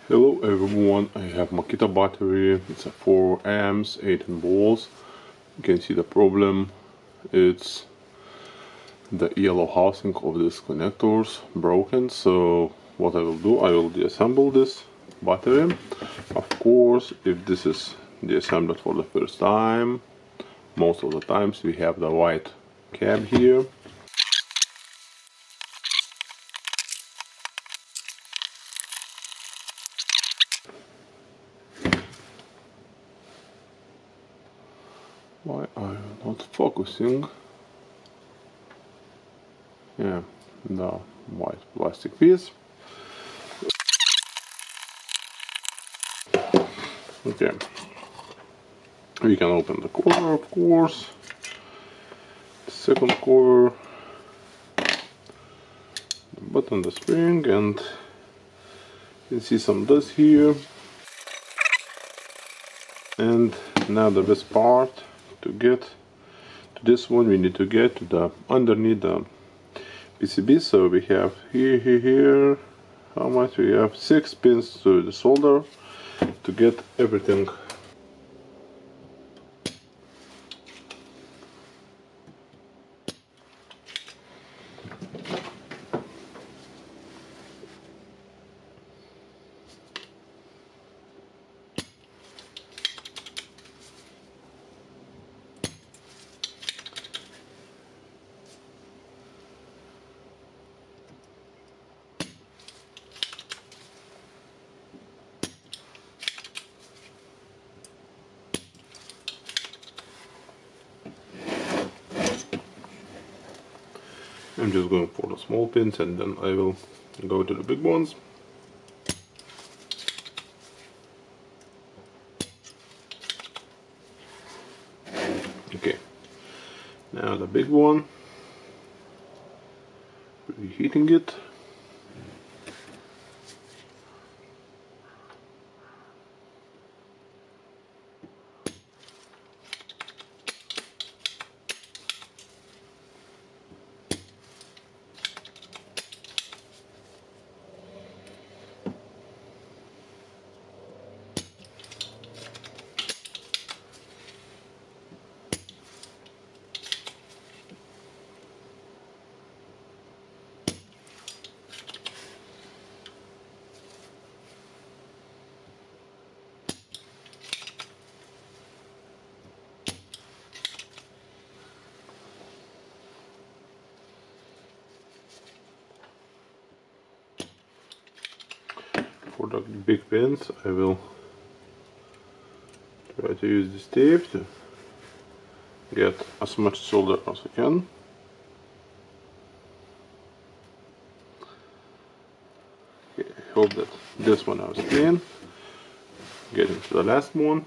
Hello everyone, I have Makita battery. It's a 4 amps, 18 volts. You can see the problem. It's the yellow housing of these connectors broken. So what I will do, I will deassemble this battery. Of course, if this is deassembled for the first time, most of the times we have the white cap here. Why are you not focusing? Yeah, the white plastic piece. Okay, we can open the cover, of course. Second cover, button the spring, and you can see some dust here. And now the best part, to get to this one we need to get to the underneath the PCB. So we have here, how much we have? 6 pins to the solder to get everything. I'm just going for the small pins and then I will go to the big ones. Okay, now the big one, reheating it. For the big pins I will try to use this tape to get as much solder as I can. Okay, I hope that this one is clean. Getting to the last one.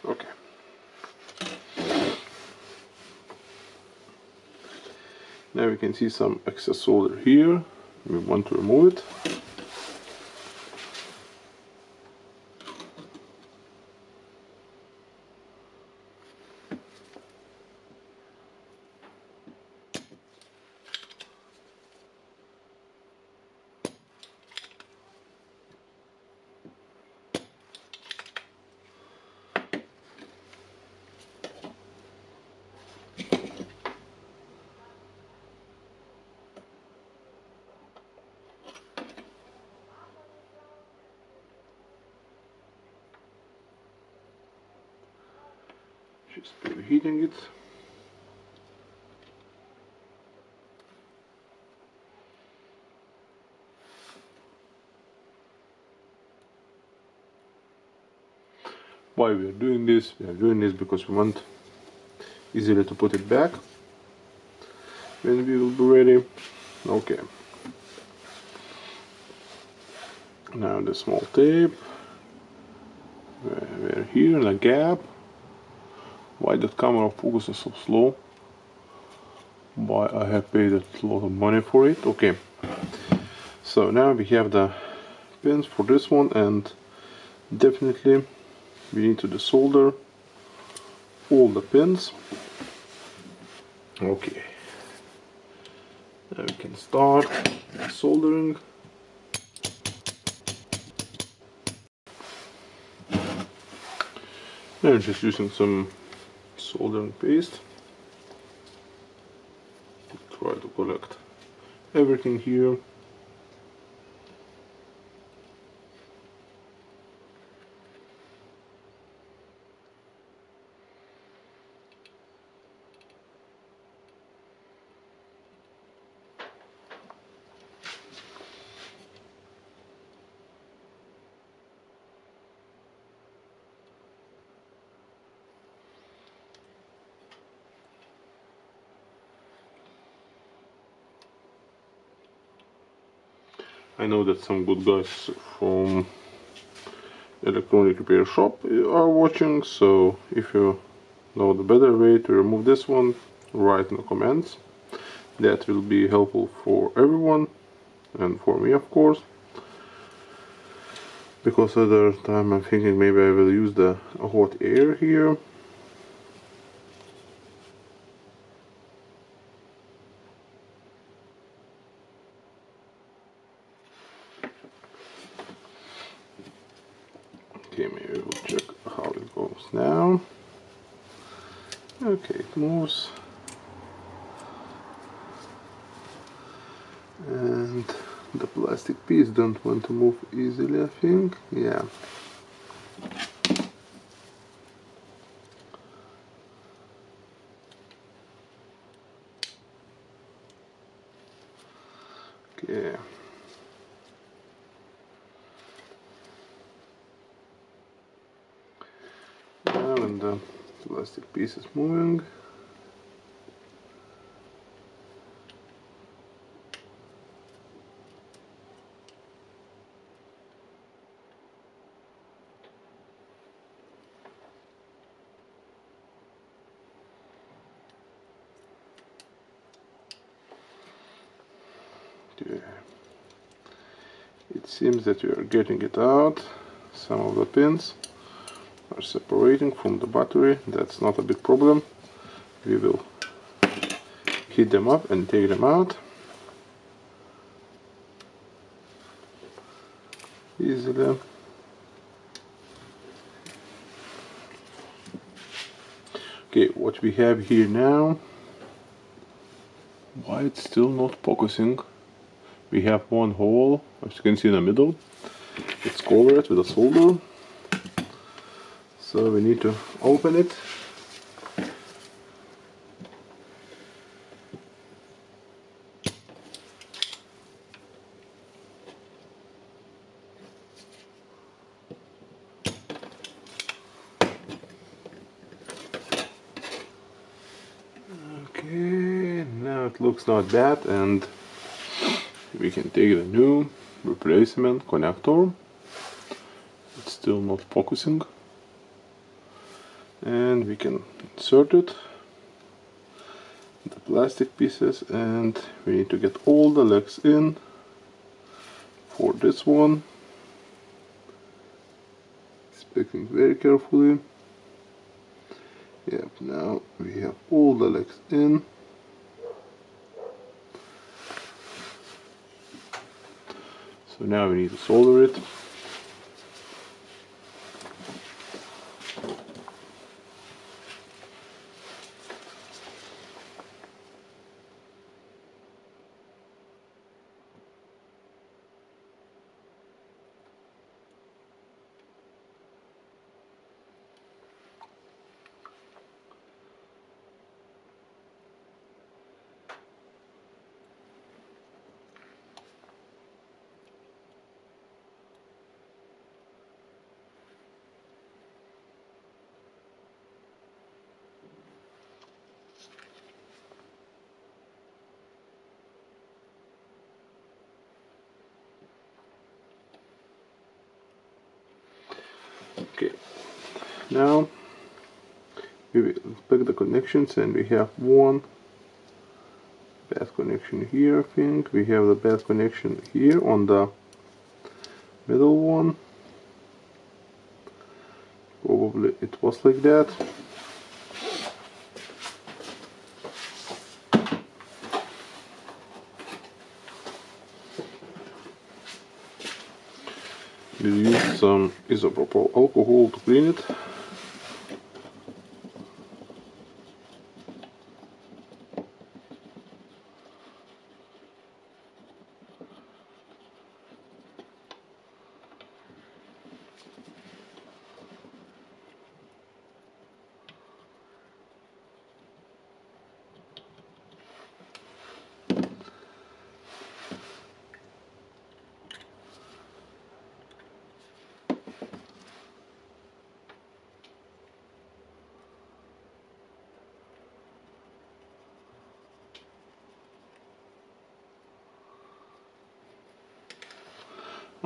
Okay. Now we can see some excess solder here. We want to remove it. Just preheating it. Why we are doing this? We are doing this because we want easily to put it back when we will be ready. Okay. Now the small tape. We're here in a gap. Why that camera focuses so slow? Why I have paid a lot of money for it? Okay. So now we have the pins for this one, and definitely we need to desolder all the pins. Okay. Now we can start soldering. Now I'm just using some soldering paste. Try to collect everything here. I know that some good guys from electronic repair shop are watching, so if you know the better way to remove this one, write in the comments. That will be helpful for everyone and for me, of course, because other time I'm thinking maybe I will use the hot air here. Okay, maybe we'll check how it goes now. Okay, it moves. And the plastic piece don't want to move easily, I think. Yeah. Okay. Now when the plastic piece is moving, it seems that we are getting it out. Some of the pins are separating from the battery. That's not a big problem. We will heat them up and take them out easily. Okay, what we have here now, why it's still not focusing? We have one hole, as you can see in the middle. It's covered with a solder, so we need to open it. Okay, now it looks not bad, and we can take the new replacement connector. It's still not focusing, and we can insert it, the plastic pieces, and we need to get all the legs in for this one. Inspecting very carefully. Yep, now we have all the legs in. So now we need to solder it. Okay, now we will inspect the connections, and we have one bad connection here. I think we have the bad connection here on the middle one. Probably it was like that. We use some isopropyl alcohol to clean it.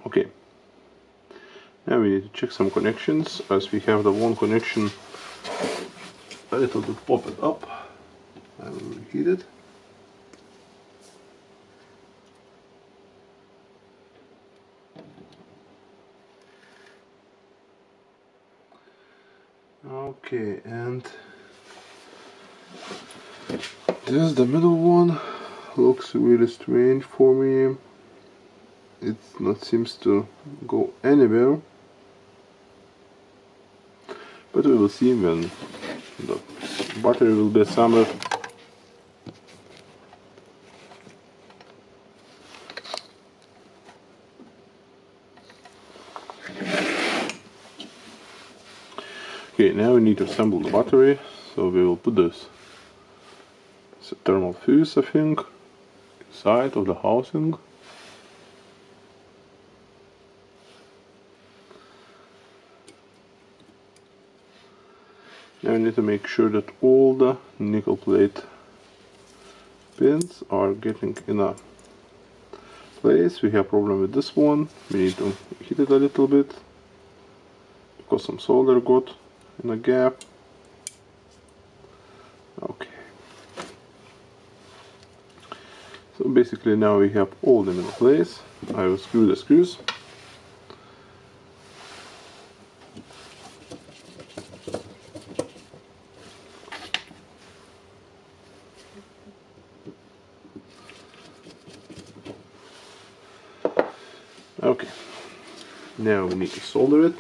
Okay, now we need to check some connections, as we have the one connection a little bit popped up. I will reheat it. Okay, and this, the middle one, looks really strange for me. It not seems to go anywhere, but we will see when the battery will be assembled. Okay, now we need to assemble the battery, so we will put this. It's a thermal fuse, I think, inside of the housing. Now we need to make sure that all the nickel plate pins are getting in a place. We have a problem with this one. We need to heat it a little bit because some solder got in a gap. Okay. So basically now we have all them in place. I will screw the screws. Okay, now we need to solder it.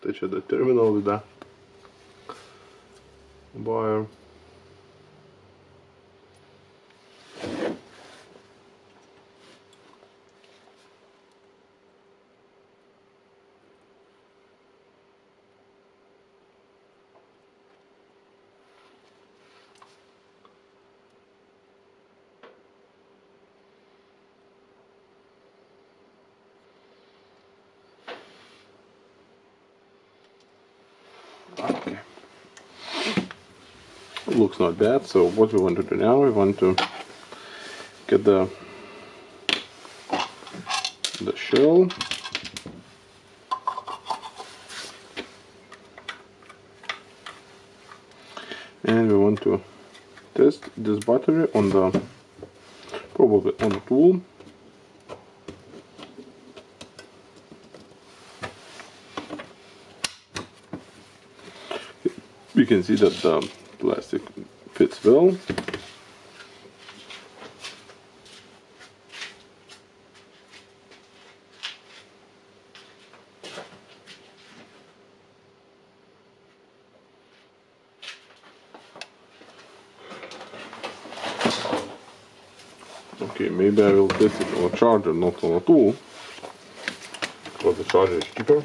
Touch the terminal with the wire. Okay. It looks not bad. So what we want to do now, we want to get the shell. And we want to test this battery on the, probably on the tool. We can see that the plastic fits well. Okay, maybe I will test it on a charger, not on a tool, because the charger is cheaper.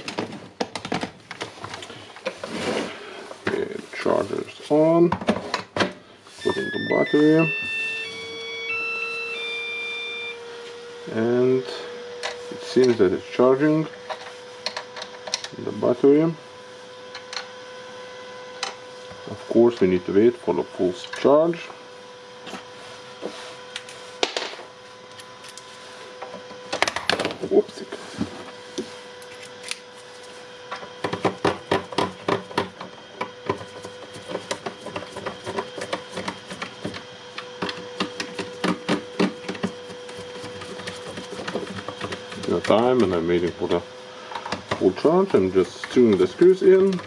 Okay, the charger is on. Put in the battery. And it seems that it's charging the battery. Of course, we need to wait for the full charge. Whoopsie. The time, and I'm waiting for the full charge. I'm just screwing the screws in.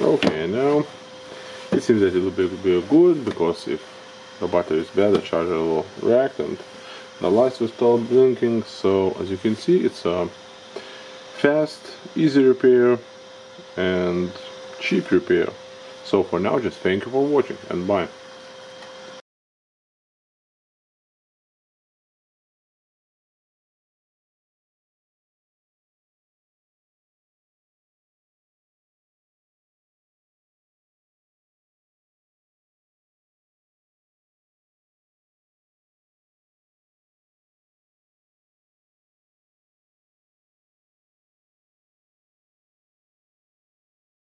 Okay, now it seems that it will be good, because if the battery is bad, the charger will react and the lights will start blinking. So as you can see, it's a fast, easy repair and cheap repair. So for now, just thank you for watching, and bye.